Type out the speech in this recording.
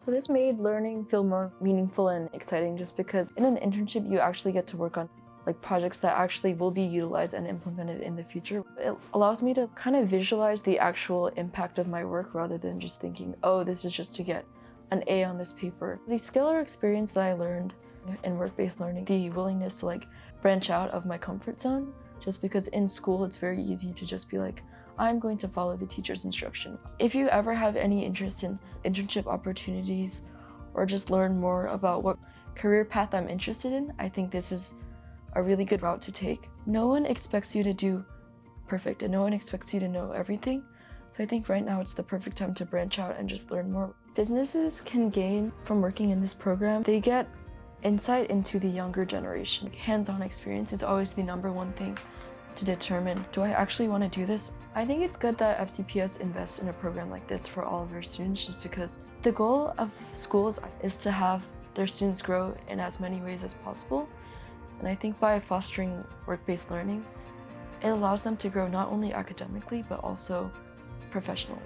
So this made learning feel more meaningful and exciting just because in an internship you actually get to work on projects that actually will be utilized and implemented in the future. It allows me to kind of visualize the actual impact of my work rather than just thinking, oh, this is just to get an A on this paper. The skill or experience that I learned in work-based learning, the willingness to branch out of my comfort zone, just because in school it's very easy to just be like, I'm going to follow the teacher's instruction. If you ever have any interest in internship opportunities or just learn more about what career path I'm interested in, I think this is a really good route to take. No one expects you to do perfect and no one expects you to know everything. So I think right now it's the perfect time to branch out and just learn more. Businesses can gain from working in this program. They get insight into the younger generation. Hands-on experience is always the #1 thing to determine, do I actually want to do this? I think it's good that FCPS invests in a program like this for all of their students just because the goal of schools is to have their students grow in as many ways as possible. And I think by fostering work-based learning, it allows them to grow not only academically, but also professionally.